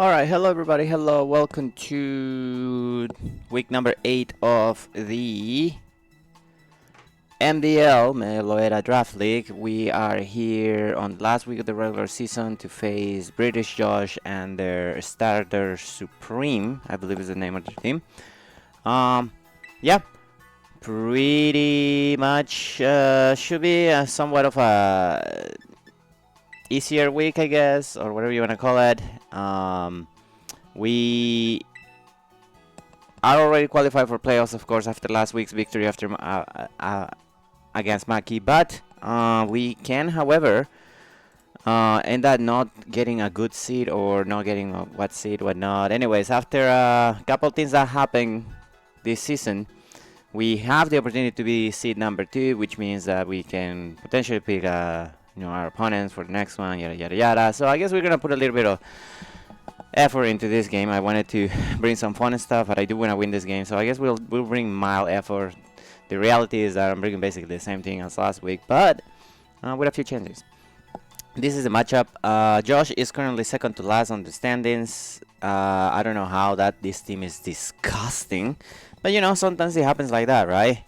Alright, hello everybody, hello, welcome to week number 8 of the MDL, Meloera Draft League. We are here on the last week of the regular season to face British Josh and their starter Supreme, I believe is the name of the team. Yeah, pretty much should be somewhat of a easier week, I guess, or whatever you want to call it. We are already qualified for playoffs, of course, after last week's victory against Maki, but we can, however, end up not getting a good seed or not getting what seed, what not. Anyways, after a couple things that happened this season, we have the opportunity to be seed number 2, which means that we can potentially pick our opponents for the next one, yada yada yada. So I guess we're gonna put a little bit of effort into this game. I wanted to bring some fun and stuff, but I do want to win this game, so I guess we'll bring mild effort. The reality is that I'm bringing basically the same thing as last week, but with a few changes. This is the matchup. Josh is currently second to last on the standings. I don't know how this team is disgusting, but you know, sometimes it happens like that, right?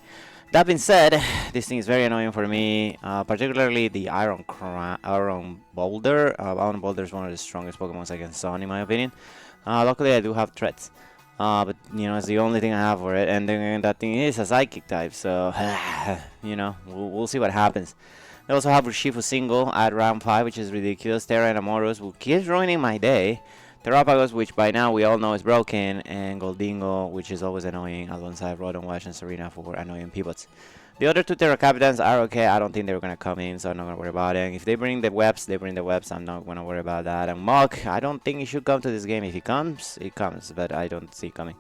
That being said, this thing is very annoying for me, particularly the Iron Boulder. Iron Boulder is one of the strongest Pokemon against Sun, in my opinion. Luckily, I do have threats, but you know, it's the only thing I have for it, and then that thing is a Psychic type, so you know, we'll see what happens. I also have URSHIFU single at round 5, which is ridiculous. Terra and Amoros, who keeps ruining my day. Terrapagos, which by now we all know is broken, and Goldingo, which is always annoying, alongside Rodon, Wash, and Serena for annoying pivots. The other two Terra Capitans are okay. I don't think they're going to come in, so I'm not going to worry about it. If they bring the webs, they bring the webs. I'm not going to worry about that. And Mok, I don't think he should come to this game. If he comes, he comes, but I don't see it coming.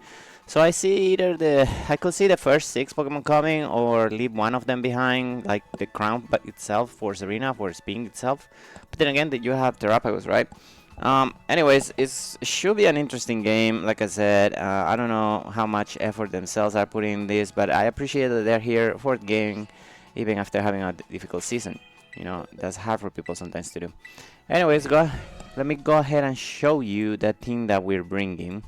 So I see I could see the first 6 Pokemon coming, or leave one of them behind, like the crown itself for Serena, for Spin itself. But then again, you have Terrapagos, right? Anyways, it should be an interesting game. Like I said, I don't know how much effort themselves are putting in this, but I appreciate that they're here for the game, even after having a difficult season. You know, that's hard for people sometimes to do. Anyways, let me go ahead and show you the team that we're bringing.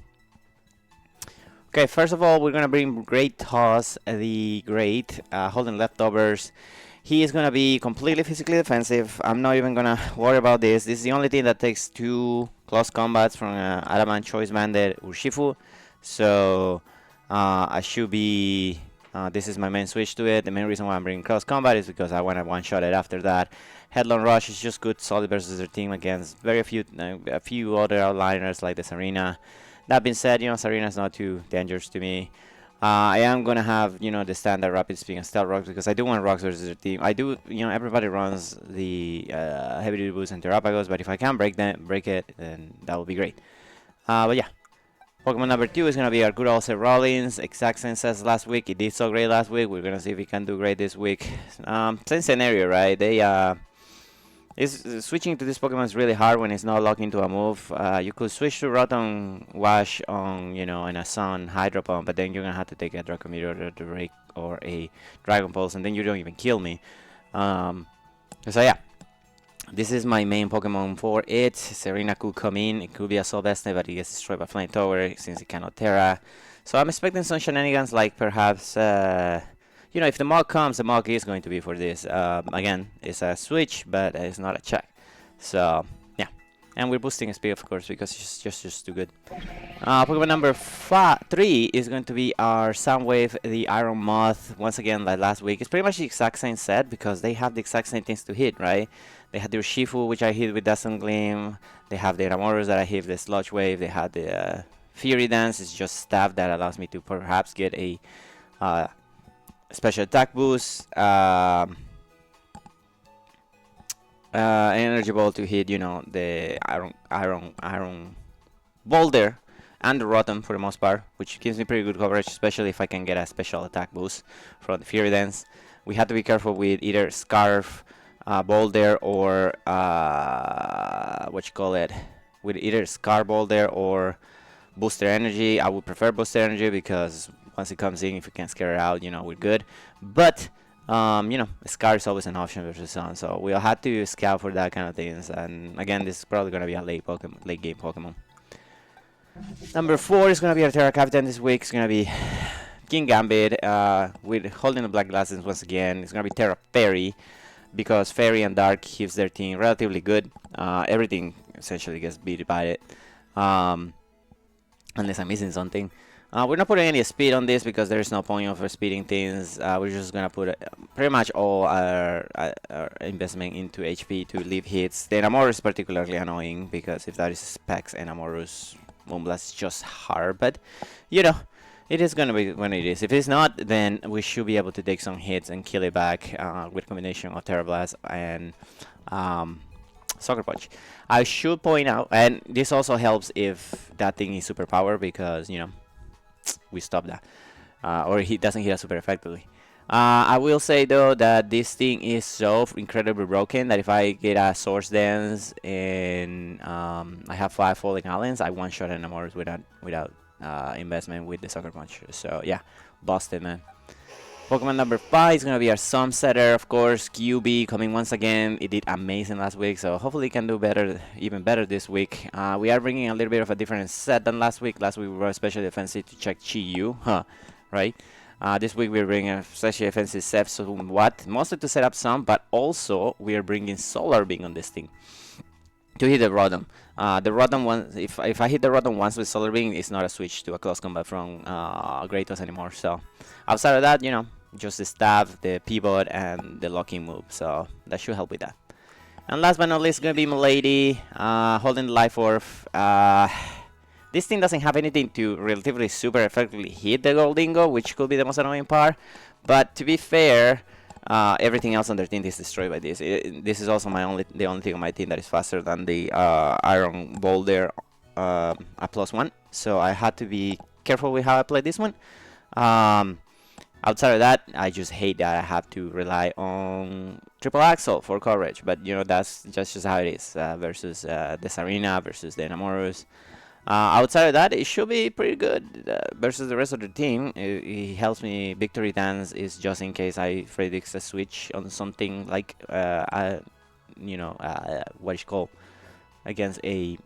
Okay, first of all, we're gonna bring Great Toss, the Great, holding leftovers. He is going to be completely physically defensive. I'm not even going to worry about this. This is the only thing that takes 2 close combats from Adamant Choice Banded URSHIFU. So I should be... this is my main switch to it. The main reason why I'm bringing close combat is because I want to one-shot it after that. Headlong Rush is just good solid versus their team against a few other outliners like the Serena. That being said, you know, Serena is not too dangerous to me. I am going to have, you know, the standard Rapid Speed and Stealth Rocks because I do want Rocks versus their team. I do, you know, everybody runs the Heavy Duty Boost and Terrapagos, but if I can break it, then that would be great. But yeah, Pokemon number 2 is going to be our good old Seth Rollins. Exact same as last week. It did so great last week. We're going to see if he can do great this week. Same scenario, right? Switching to this Pokemon is really hard when it's not locked into a move. You could switch to Rotom Wash on, you know, in a Sun Hydro Pump, but then you're gonna have to take a Draco Meteor or a Dragon Pulse, and then you don't even kill me. So yeah, this is my main Pokemon for it. Serena could come in. It could be a Solvesne, but it gets destroyed by Flamethrower since it cannot Terra. So I'm expecting some shenanigans, like perhaps. You know, if the Mog comes, the Mog is going to be for this. Again, it's a switch, but it's not a check. So, yeah. And we're boosting speed, of course, because it's just too good. Pokemon number 3 is going to be our Soundwave, the Iron Moth. Once again, like last week, it's pretty much the exact same set because they have the exact same things to hit, right? They had the URSHIFU, which I hit with Dazzling Gleam. They have the Amoros that I hit with the Sludge Wave. They had the Fury Dance. It's just staff that allows me to perhaps get a... special attack boost, energy ball to hit, you know, the iron boulder and the Rotom for the most part, which gives me pretty good coverage, especially if I can get a special attack boost from the Fury Dance. We have to be careful with either Scarf, Boulder, or with either Scar Boulder or Booster Energy. I would prefer Booster Energy because once it comes in, if you can scare it out, you know, we're good. But, you know, Scar is always an option versus Sun, so we'll have to scout for that kind of things. And again, this is probably going to be a late game Pokemon. Number 4 is gonna be our Terra Captain this week. It's gonna be King Gambit with holding the black glasses once again. It's gonna be Terra Fairy because Fairy and Dark keeps their team relatively good. Everything essentially gets beat by it, unless I'm missing something. We're not putting any speed on this because there's no point of speeding things. We're just gonna put pretty much all our investment into HP to leave hits. The Enamorus is particularly annoying because if that is specs, Enamorus Moonblast is just hard, but you know, it is gonna be when it is. If it's not, then we should be able to take some hits and kill it back with combination of Terra Blast and Sucker Punch. I should point out, and this also helps if that thing is super power because you know we stop that, or he doesn't hit us super effectively. I will say though that this thing is so incredibly broken that if I get a Source Dance and I have 5 Falling Islands, I one-shot Enamorus without investment with the Sucker Punch. So yeah, busted, man. Pokemon number 5 is gonna be our Sunsetter, of course. QB coming once again. It did amazing last week, so hopefully it can do better, even better this week. We are bringing a little bit of a different set than last week. Last week we were especially defensive to check Chi-Yu, right? This week we're bringing a especially offensive set, so what? Mostly to set up some, but also we are bringing Solar Beam on this thing to hit the Rotom. The Rotom once, if I hit the Rotom once with Solar Beam, it's not a switch to a close combat from Gratos anymore. So outside of that, you know, just the stab, the pivot, and the locking move. So that should help with that. And last but not least, gonna be Milady, holding the Life Orb. This thing doesn't have anything to relatively super effectively hit the Goldingo, which could be the most annoying part. But to be fair, everything else on their team is destroyed by this. This is also the only thing on my team that is faster than the Iron Boulder a +1. So I had to be careful with how I play this one. Outside of that, I just hate that I have to rely on Triple Axle for coverage. But you know, that's just how it is versus the Sarina, versus the Enamorus. Outside of that, it should be pretty good versus the rest of the team. It helps me. Victory Dance is just in case I predict a switch on something like, you know, what is called against a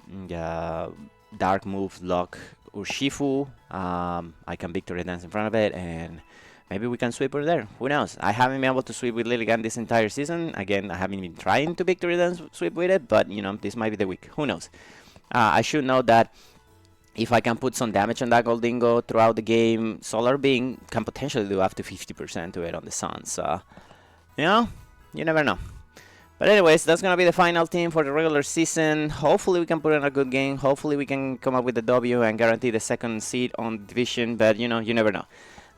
dark move lock URSHIFU. I can Victory Dance in front of it, and maybe we can sweep her there. Who knows? I haven't been able to sweep with Lilligan this entire season. Again, I haven't been trying to Victory Dance sweep with it, but you know, this might be the week. Who knows? I should know that if I can put some damage on that Goldingo throughout the game, Solar Beam can potentially do up to 50% to it on the Sun. So, you know, you never know. But anyways, that's going to be the final team for the regular season. Hopefully we can put in a good game. Hopefully we can come up with the W and guarantee the second seed on the division. But, you know, you never know.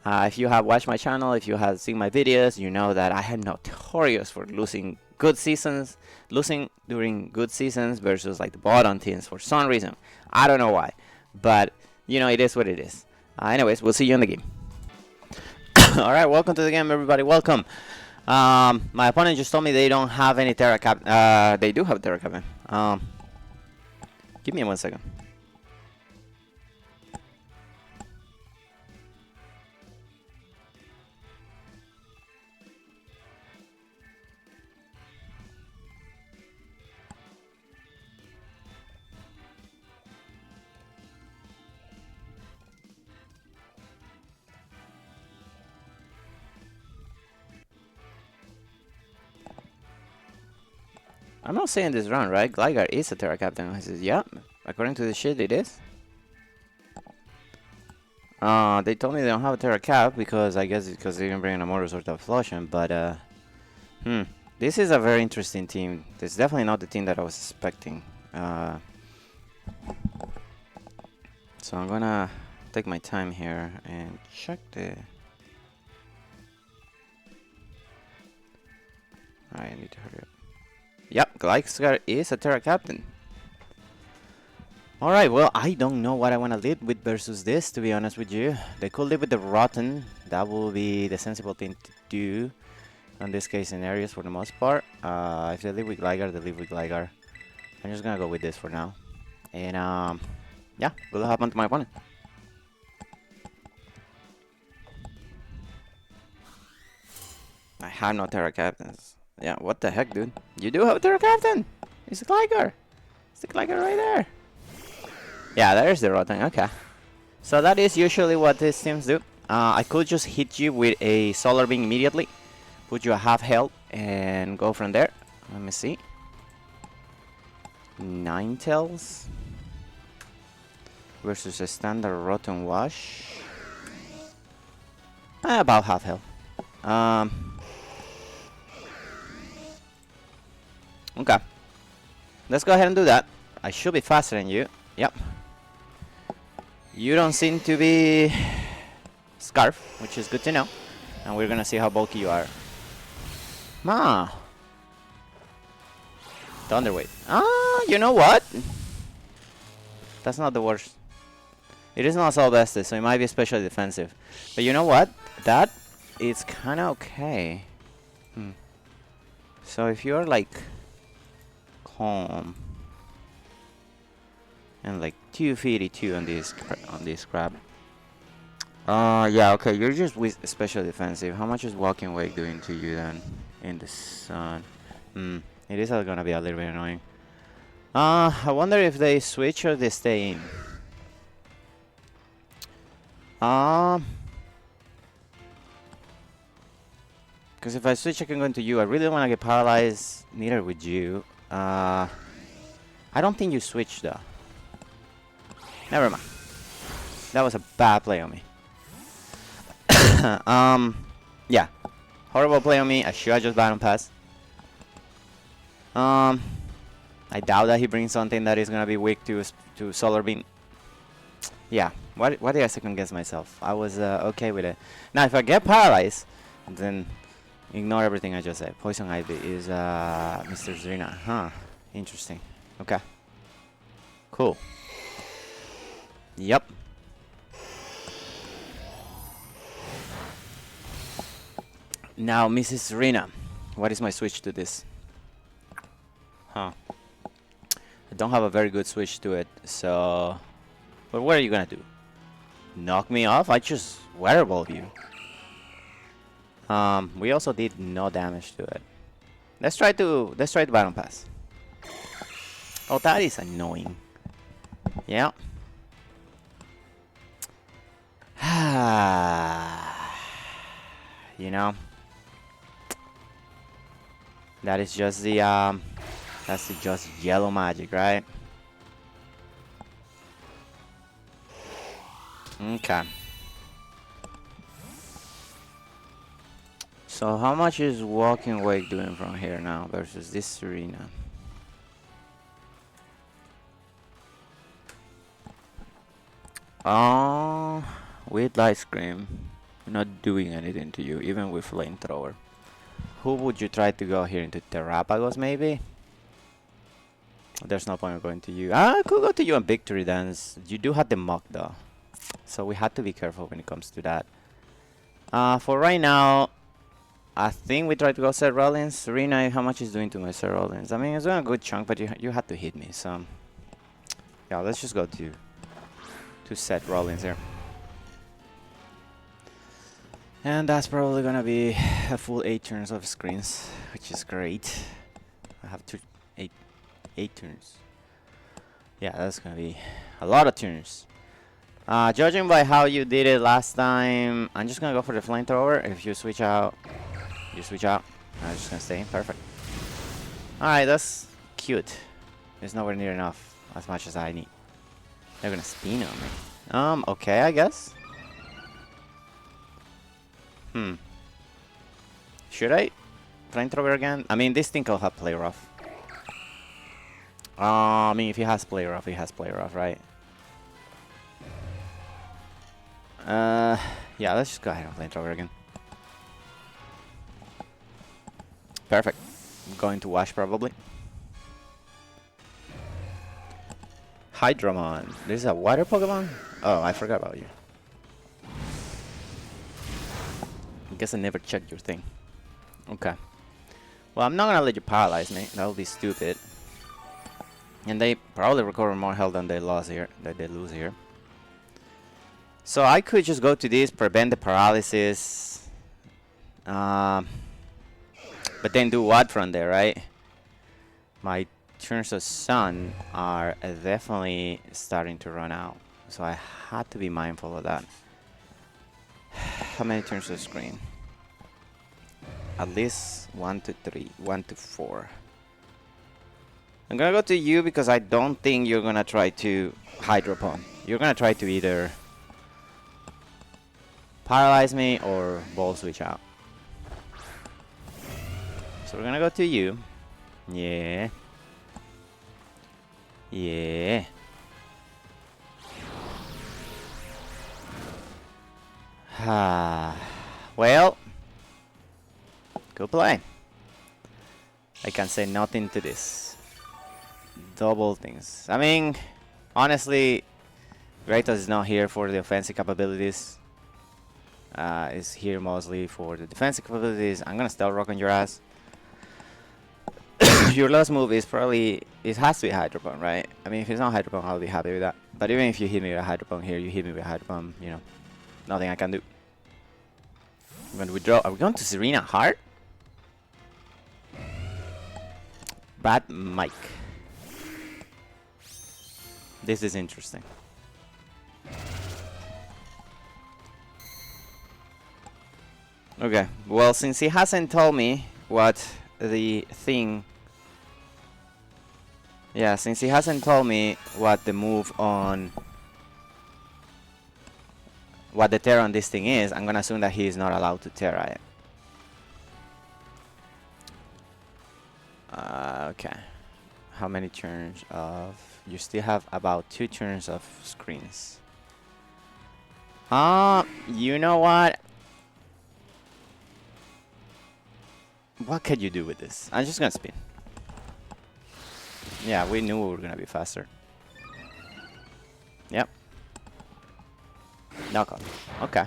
If you have watched my channel, if you have seen my videos, you know that I am notorious for losing during good seasons versus like the bottom teams for some reason. I don't know why, but you know, it is what it is. Anyways, we'll see you in the game. All right, welcome to the game, everybody. Welcome. My opponent just told me they don't have any Terra Cap. They do have Terra Cap. Give me 1 second. I'm not saying this wrong, right? Gligar is a Terra Captain. I says, yeah, according to the shit, it is. They told me they don't have a Terra Cap because I guess because they didn't bring a motor sort of Flushing, but this is a very interesting team. It's definitely not the team that I was expecting. So I'm gonna take my time here and check the. Alright, I need to hurry up. Yep, Gligar is a Terra Captain. Alright, well, I don't know what I want to lead with versus this, to be honest with you. They could live with the Rotten. That will be the sensible thing to do in this case scenarios for the most part. If they live with Gligar, they live with Gligar. I'm just gonna go with this for now. And yeah, good luck on to my opponent. I have no Terra Captains. Yeah, what the heck, dude? You do have a Terra Captain! It's a Gligar! It's the Gligar right there! Yeah, there's the rotten. Okay. So that is usually what these teams do. I could just hit you with a solar beam immediately, put you a half health, and go from there. Let me see. 9 tails versus a standard rotten wash. About half health. Okay. Let's go ahead and do that. I should be faster than you. Yep. You don't seem to be Scarf, which is good to know. And we're gonna see how bulky you are. Thunderweight. You know what? That's not the worst. It is not so bested, so it might be especially defensive. But you know what? That is kinda okay. So if you're like calm and like 252 on this crab. Yeah, okay, you're just with special defensive. How much is walking wake doing to you then in the sun? It is gonna be a little bit annoying. I wonder if they switch or they stay in. Because if I switch, I can go into you. I really don't want to get paralyzed. Neither would you. I don't think you switch though. Never mind. That was a bad play on me. Yeah. Horrible play on me. I should have just battle pass. I doubt that he brings something that is gonna be weak to solar beam. Yeah. Why did I second guess myself? I was okay with it. Now if I get paralyzed, then ignore everything I just said. Poison Ivy is Mr. Zrina. Huh. Interesting. Okay. Cool. Yep. Now, Mrs. Zrina, what is my switch to this? Huh. I don't have a very good switch to it, so... But what are you gonna do? Knock me off? I just wearable you. We also did no damage to it. Let's try to battle pass. Oh, that is annoying. Yeah. You know, that is just the that's just yellow magic, right? Okay. So how much is walking wake doing from here now versus this arena? With light scream, not doing anything to you, even with flamethrower. Who would you try to go here into Terrapagos maybe? There's no point of going to you. I could go to you on Victory Dance. You do have the mock though, so we have to be careful when it comes to that. For right now, I think we try to go Seth Rollins. Serena, how much is doing to my Seth Rollins? I mean, it's doing a good chunk, but you had to hit me, so yeah, let's just go to Seth Rollins here. And that's probably gonna be a full 8 turns of screens, which is great. I have 8 turns. Yeah, that's gonna be a lot of turns. Judging by how you did it last time, I'm just gonna go for the flamethrower. If you switch out, you switch out. I'm just gonna stay. Perfect. Alright, that's cute. It's nowhere near enough as much as I need. They're gonna spin on me. Okay, I guess. Should I flamethrower again? I mean, this thing will have play rough. I mean, if he has play rough, he has play rough, right? Yeah, let's just go ahead and flamethrower again. Perfect. I'm going to wash probably. Hydramon. This is a water Pokemon? Oh, I forgot about you. I guess I never checked your thing. Okay. Well, I'm not gonna let you paralyze me. That would be stupid. And they probably recover more health than they lose here. So I could just go to this, prevent the paralysis. But then do what from there, right? My turns of sun are definitely starting to run out. So I had to be mindful of that. How many turns of screen? At least 1 to 3, 1 to 4. I'm gonna go to you because I don't think you're gonna try to Hydro Pump. You're gonna try to either paralyze me or ball switch out. So we're gonna go to you. Yeah. Yeah. Well, good play. I can say nothing to this. Double things. I mean, honestly, Kratos is not here for the offensive capabilities. Is here mostly for the defensive capabilities. I'm gonna stealth rock on your ass. Your last move is probably, it has to be Hydro Pump, right? I mean, if it's not Hydro Pump, I'll be happy with that. But even if you hit me with a Hydro Pump here, you hit me with a Hydro Pump, you know, nothing I can do. I'm gonna withdraw. Are we going to Serena Heart? Bad Mike. This is interesting. Okay, well, since he hasn't told me what the thing... Yeah, since he hasn't told me what the move on... what the Terra on this thing is, I'm gonna assume that he is not allowed to Terra it. Okay. How many turns of... You still have about 2 turns of screens. You know what? What could you do with this? I'm just gonna spin. Yeah, we knew we were gonna be faster. Yep. Knockout. Okay.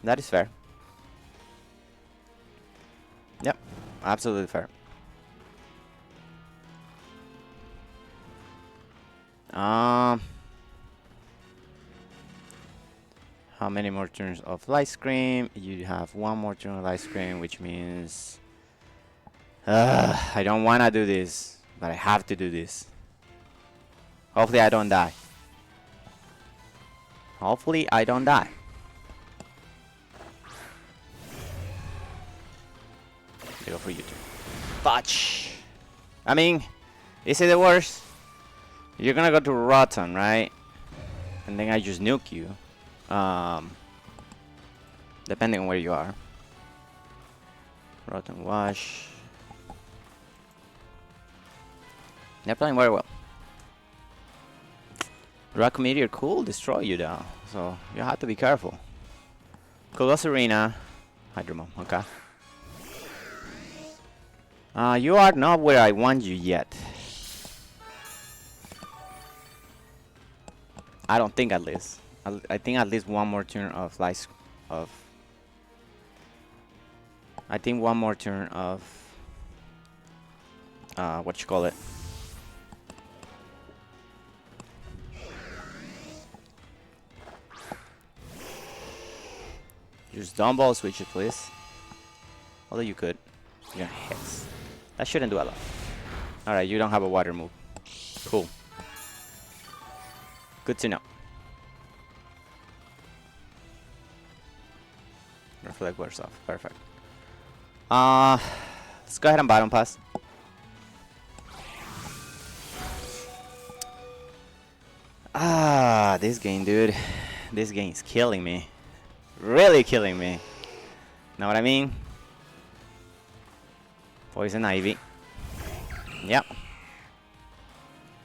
That is fair. Yep. Absolutely fair. How many more turns of light screen? You have 1 more turn of light screen, which means I don't wanna do this, but I have to do this. Hopefully I don't die. Hopefully I don't die. I go for you too. Fudge. I mean, is it the worst? You're gonna go to Rotten, right? And then I just nuke you. Depending on where you are. Rotten Wash. They're playing very well. Rock Meteor could destroy you though, so you have to be careful. Kolos Arena. Hydromon, okay. You are not where I want you yet. I don't think, at least. I think at least 1 more turn of life of... I think 1 more turn of... what you call it? Just dumb ball switch it, please. Although you could. You're gonna Hex. That shouldn't do a lot. Alright, you don't have a water move. Cool. Good to know. Reflect wears off. Perfect. Let's go ahead and bottom pass. This game, dude. This game is killing me. Really killing me. Know what I mean? Poison Ivy. Yep.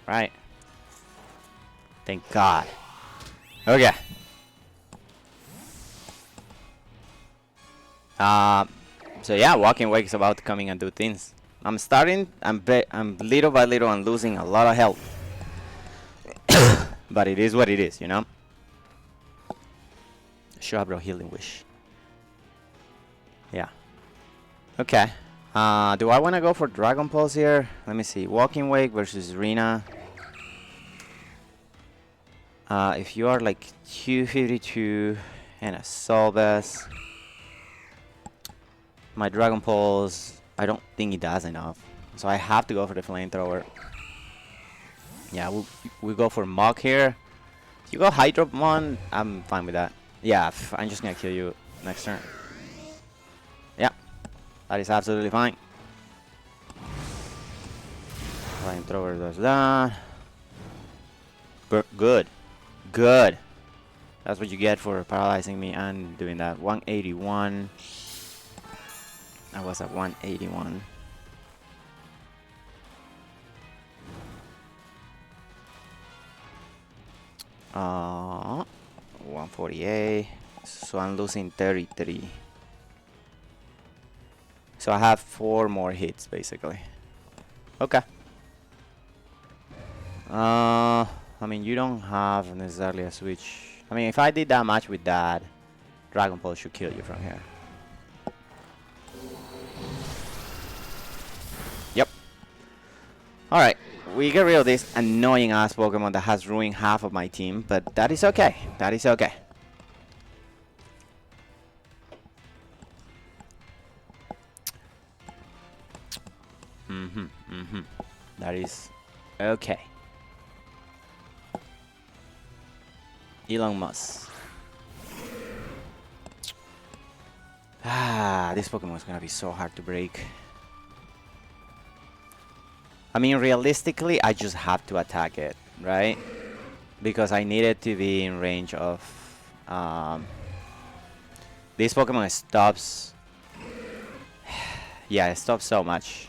Right. Thank God. Okay. So yeah, Walking Wake is about to come in and do things. I'm little by little I'm losing a lot of health. But it is what it is, you know? Shabro Healing Wish. Yeah. Okay. Do I want to go for Dragon Pulse here? Let me see. Walking Wake versus Rina. If you are like 252 and a Soul Bass, my Dragon Pulse, I don't think it does enough. So I have to go for the Flamethrower. Yeah, we go for Mog here. You go Hydromon, I'm fine with that. Yeah, I'm just gonna kill you next turn. Yeah, that is absolutely fine. Flamethrower does that. Good. Good. That's what you get for paralyzing me and doing that. 181. I was at 181. 148. So I'm losing 33. So I have 4 more hits basically. Okay. I mean, you don't have necessarily a switch. I mean, if I did that much with that, Dragon Pulse should kill you from here. Yep. Alright, we get rid of this annoying ass Pokemon that has ruined half of my team, but that is okay. That is okay. That is okay. Elon Musk. This Pokemon is gonna be so hard to break. I mean, realistically, I just have to attack it, right? Because I need it to be in range of... this Pokemon stops... yeah, it stops so much.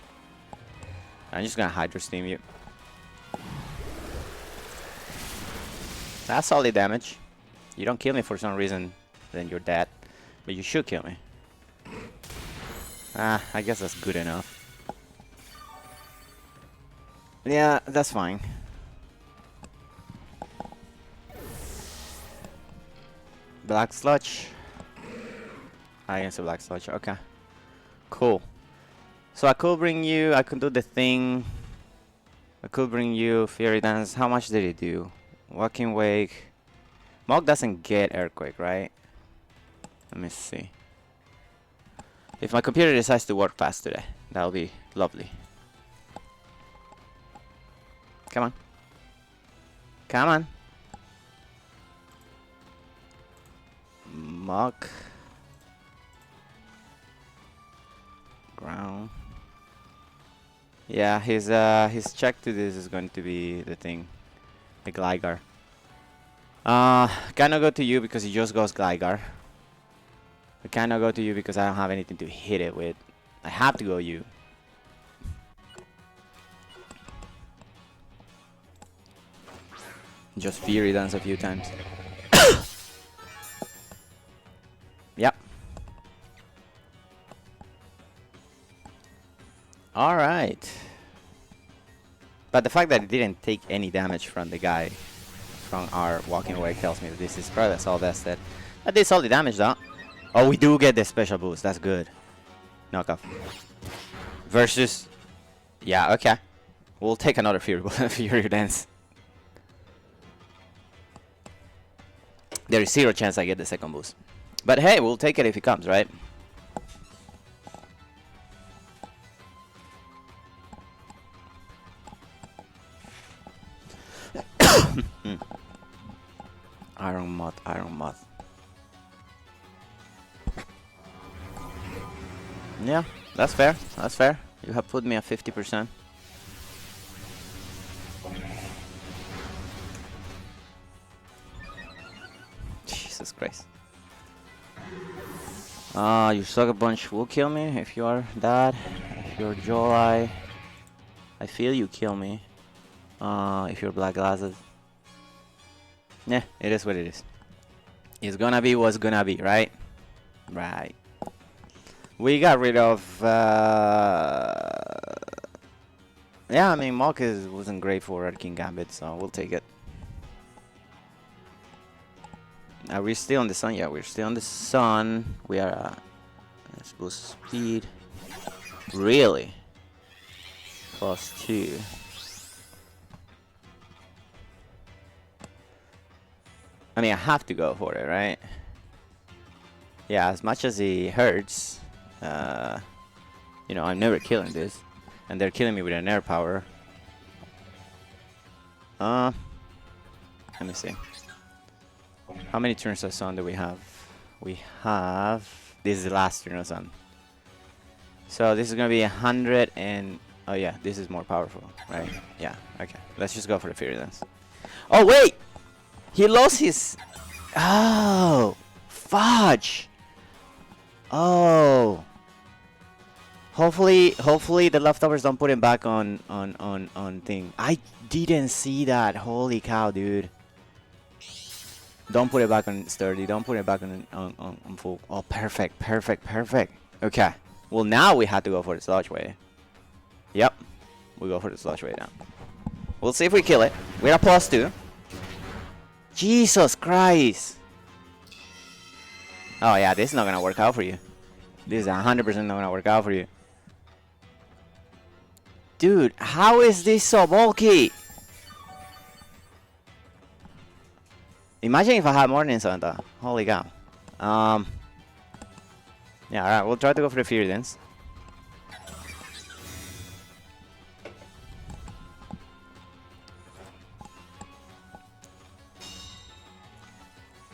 I'm just gonna Hydro Steam you. That's solid damage. You don't kill me for some reason, then you're dead. But you should kill me. I guess that's good enough. Yeah, that's fine. Black Sludge. I guess a Black Sludge. Okay. Cool. So I could bring you... I could do the thing. I could bring you Fury Dance. How much did it do? Walking Wake. Mog doesn't get Earthquake, right? Let me see. If my computer decides to work fast today, that'll be lovely. Come on. Come on. Mog. Ground. Yeah, his check to this is going to be the thing. The Gligar. Cannot go to you because he just goes Gligar. I cannot go to you because I don't have anything to hit it with. I have to go you. Just Fury Dance a few times. Yep. Alright. But the fact that it didn't take any damage from the guy from our walking away tells me that this is probably all that's that. That did solid damage though. Oh, we do get the special boost. That's good. Knockoff. Versus... yeah, okay. We'll take another Fury Dance. There is 0 chance I get the second boost. But hey, we'll take it if it comes, right? Iron Moth, Iron Moth. Yeah, that's fair. That's fair. You have put me at 50%. Jesus Christ. Your Sucker Punch will kill me if you are that. If you're Jolai, I feel you kill me. If you're Black Glasses. Yeah, it is what it is. It's gonna be what's gonna be, right? Right. We got rid of... yeah, I mean, Mok wasn't great for Red King Gambit, so we'll take it. Are we still on the sun? Yeah, we're still on the sun. We are... let's boost speed. Really? +2. I mean, I have to go for it, right? Yeah, as much as it hurts, you know, I'm never killing this. And they're killing me with an air power. Let me see. How many turns of sun do we have? We have... This is the last turn of sun. So this is gonna be 100 and... Oh yeah, this is more powerful, right? Yeah, okay. Let's just go for the Fury Dance. Oh wait! He lost his... Oh! Fudge! Oh! Hopefully the leftovers don't put him back on thing. I didn't see that. Holy cow, dude. Don't put it back on sturdy. Don't put it back on full. Oh, perfect, perfect, perfect. Okay. Well, now we have to go for the sludge wave. Yep. We go for the sludge wave now. We'll see if we kill it. We're a +2. Jesus Christ. Oh, yeah. This is not going to work out for you. This is 100% not going to work out for you. Dude, how is this so bulky? Imagine if I had more than Santa. Holy cow. Yeah, alright, we'll try to go for the Fury Dance.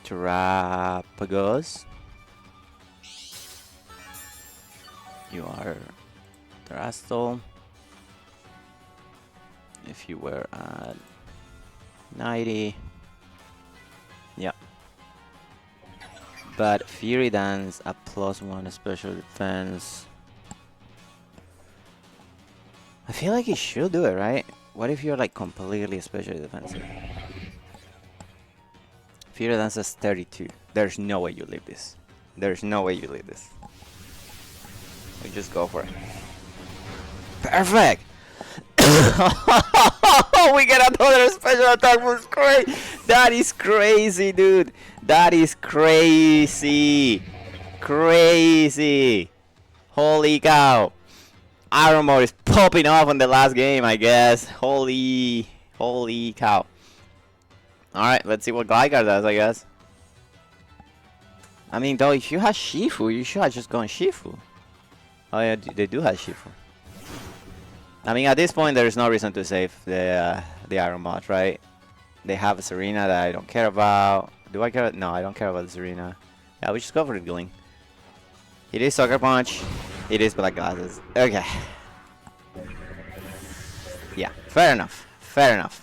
Terrapagos. You are Terastal. If you were at 90. Yeah. But Fury Dance a +1 special defense. I feel like you should do it, right? What if you're like completely special defensive? Fury Dance is 32. There's no way you leave this. There's no way you leave this. We just go for it. Perfect! We get another special attack boost. Great! That is crazy, dude. That is crazy. Crazy. Holy cow. Iron Mode is popping off on the last game, I guess. Holy cow. Alright, let's see what Gligar does, I guess. I mean, though, if you had Shifu, you should have just gone Shifu. Oh yeah, they do have Shifu. I mean, at this point, there is no reason to save the Iron Mod, right? They have a Serena that I don't care about. Do I care? No, I don't care about the Serena. Yeah, we just go for the Gling. It is Sucker Punch. It is Black Glasses. Okay. Yeah, fair enough. Fair enough.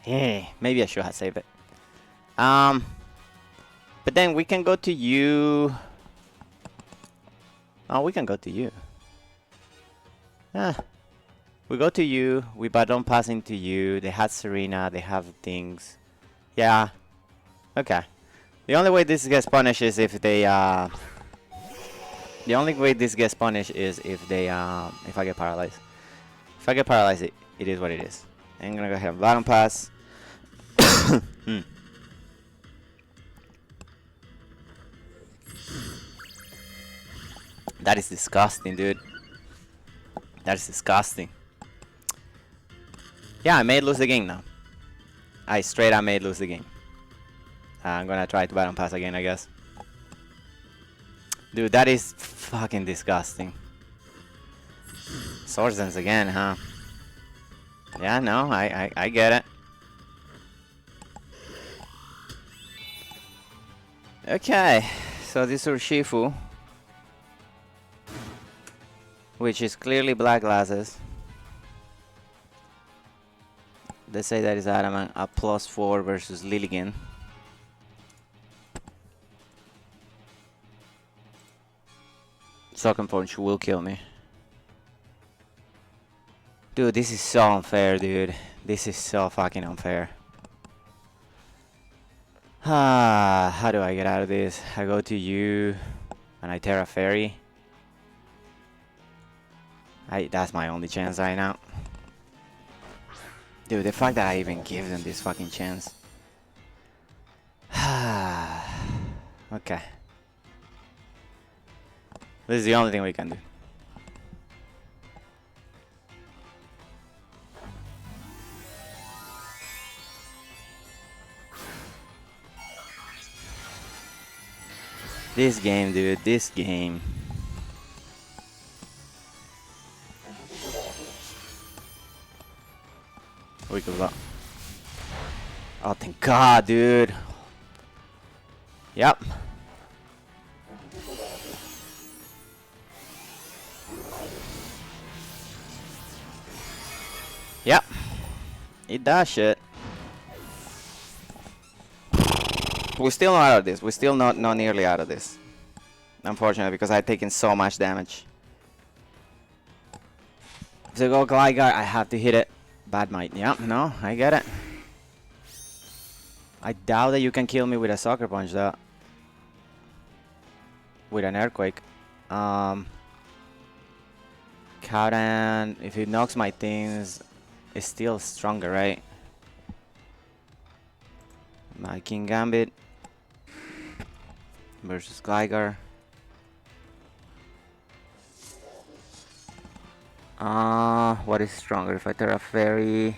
Hey, maybe I should have saved it. But then we can go to you. Oh, we can go to you. We go to you. We button pass into you. They have Serena. They have things. Yeah. Okay. The only way this gets punished is if they The only way this gets punished is if they if I get paralyzed. If I get paralyzed, it is what it is. I'm gonna go ahead and button pass. That is disgusting, dude. That is disgusting. Yeah, I made lose the game now. I straight up made lose the game. I'm gonna try to button pass again, I guess. Dude, that is fucking disgusting. Swords Dance again, huh? Yeah, no, I get it. Okay, so this URSHIFU, which is clearly Black Glasses. They say that is Adamant a +4 versus Lilligant. Sucker Punch will kill me. Dude, this is so unfair, dude. This is so fucking unfair. How do I get out of this? I go to you and I Terra Fairy. That's my only chance right now. Dude, the fact that I even give them this fucking chance. Okay. This is the only thing we can do. This game, dude, this game. We could block. Oh, thank God, dude. Yep. Yep. Eat that shit. We're still not out of this. We're still not nearly out of this. Unfortunately, because I've taken so much damage. To go Gligar, I have to hit it. Bad might. Yeah, no, I get it. I doubt that you can kill me with a Sucker Punch, though. With an Earthquake. Cowdan, if it knocks my things, it's still stronger, right? My King Gambit versus Gligar. What is stronger? If I Terra Fairy,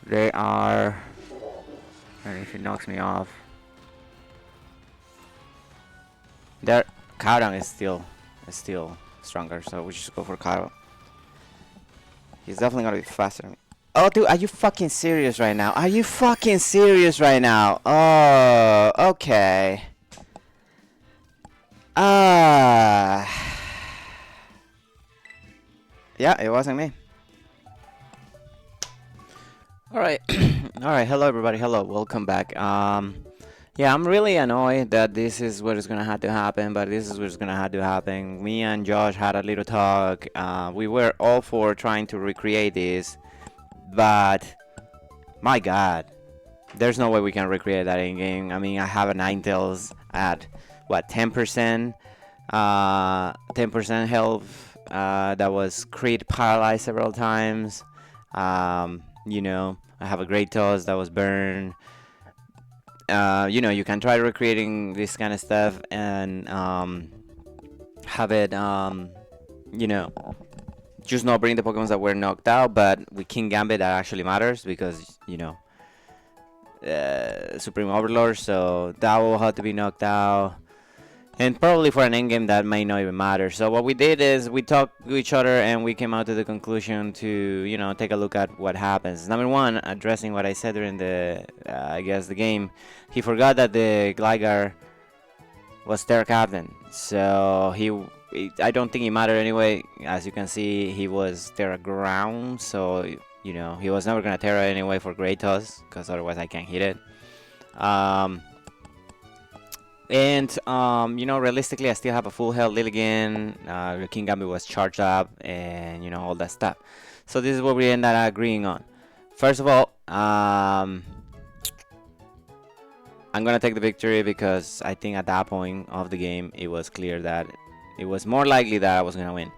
they are. And if it knocks me off, their Cowdan is still stronger. So we just go for Kyle. He's definitely gonna be faster than me. Oh, dude, are you fucking serious right now? Are you fucking serious right now? Oh, okay. Yeah, it wasn't me. Alright. Alright, hello everybody, hello, welcome back. Yeah, I'm really annoyed that this is what is gonna have to happen, but this is what's gonna have to happen. Me and Josh had a little talk. We were all for trying to recreate this, but my god, there's no way we can recreate that in game. I mean, I have a Ninetales at what, 10%? 10% health. That was crit paralyzed several times. You know, I have a Great Toss that was burned. You know, you can try recreating this kind of stuff and have it, you know, just not bring the Pokemon that were knocked out, but with King Gambit that actually matters because, you know, Supreme Overlord, so that will have to be knocked out. And probably for an endgame that may not even matter. So what we did is we talked to each other and we came out to the conclusion to, you know, take a look at what happens. Number one, addressing what I said during the, I guess, the game. He forgot that the Gligar was Terra Captain. So I don't think it mattered anyway. As you can see, he was Terra Ground. So, you know, he was never going to Terra anyway for Great Toss, because otherwise I can't hit it. And, you know, realistically, I still have a full health Lilligant. The King Gambit was charged up, and, you know, all that stuff. So this is what we ended up agreeing on. First of all, I'm going to take the victory because I think at that point of the game, it was clear that it was more likely that I was going to win.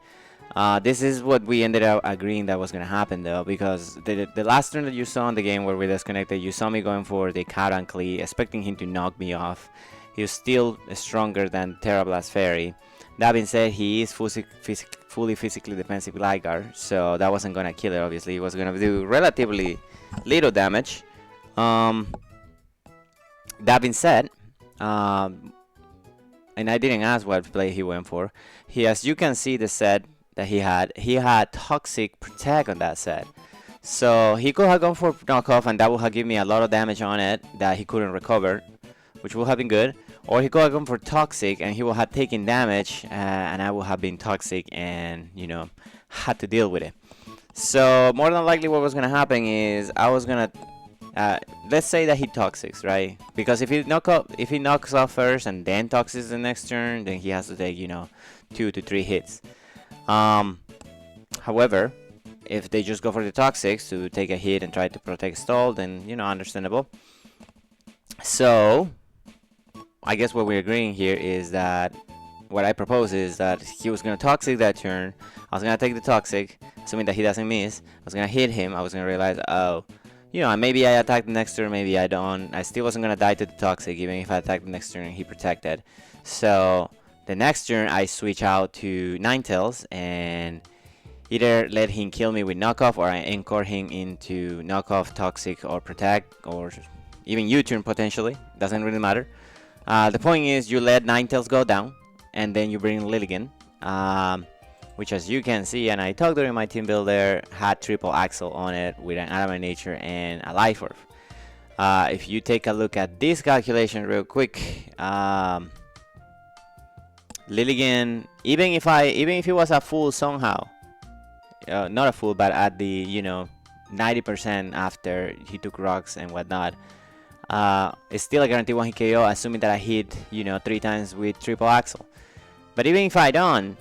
This is what we ended up agreeing that was going to happen, though, because the last turn that you saw in the game where we disconnected, you saw me going for the Cowdan Klee, expecting him to knock me off. He was still stronger than Terra Blast Fairy. That being said, he is fully physically defensive Gligar, so that wasn't going to kill it, obviously. It was going to do relatively little damage. That being said, and I didn't ask what play he went for. As you can see the set that he had Toxic Protect on that set. So he could have gone for knockoff and that would have given me a lot of damage on it that he couldn't recover, which would have been good. Or he could have gone for Toxic and he would have taken damage and I would have been Toxic and, you know, had to deal with it. So more than likely what was going to happen is I was going to, let's say that he Toxics, right? Because if he knocks off first and then Toxics the next turn, then he has to take, you know, 2 to 3 hits. However, if they just go for the Toxics to take a hit and try to protect stall, then, you know, understandable. So I guess what we're agreeing here is that what I propose is that he was going to Toxic that turn. I was going to take the Toxic, assuming that he doesn't miss. I was going to hit him. I was going to realize, oh, you know, maybe I attack the next turn, maybe I don't. I still wasn't going to die to the Toxic, even if I attacked the next turn and he protected. So the next turn, I switch out to Ninetales and either let him kill me with knockoff or I anchor him into knockoff, Toxic, or protect, or even U-turn potentially. Doesn't really matter. The point is you let Ninetales go down and then you bring Lilligant. which, as you can see, and I talked during my team builder, had triple axle on it with an Adamant nature and a life orb. If you take a look at this calculation real quick, Lilligan, even if it was a full somehow, not a full, but at the 90% after he took rocks and whatnot, it's still a guaranteed one hit KO, assuming that I hit 3 times with triple axle. But even if I don't,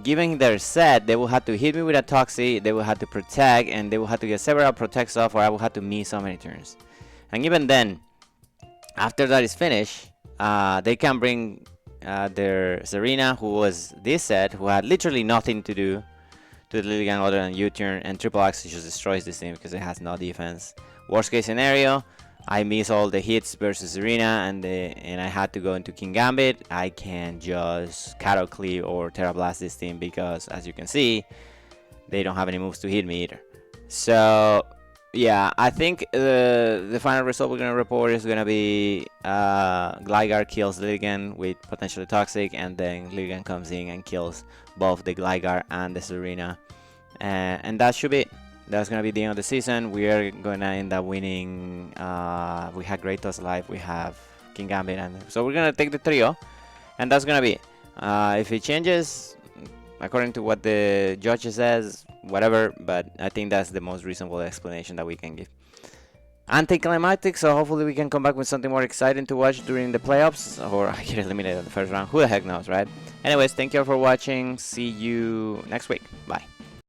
given their set, they will have to hit me with a Toxic, they will have to protect, and they will have to get several protects off, or I will have to miss so many turns. And even then, after that is finished, they can bring their Serena, who was this set, who had literally nothing to do to the Lilligan other than U-turn, and triple axle just destroys this team because it has no defense. Worst case scenario, I miss all the hits versus Serena, and I had to go into King Gambit. I can just Cataclysm or Terra Blast this team because, as you can see, they don't have any moves to hit me either. So yeah, I think the final result we're gonna report is gonna be Gligar kills Lilligan with potentially Toxic, and then Lilligan comes in and kills both the Gligar and the Serena, and that should be it. That's gonna be the end of the season. We are gonna end up winning. We have Kratos alive, we have King Gambit, and so we're gonna take the trio, and that's gonna be it. If it changes according to what the judge says, whatever, but I think that's the most reasonable explanation that we can give. Anticlimactic, so hopefully we can come back with something more exciting to watch during the playoffs, or I get eliminated in the first round. Who the heck knows, right? Anyways, thank you all for watching. See you next week. Bye.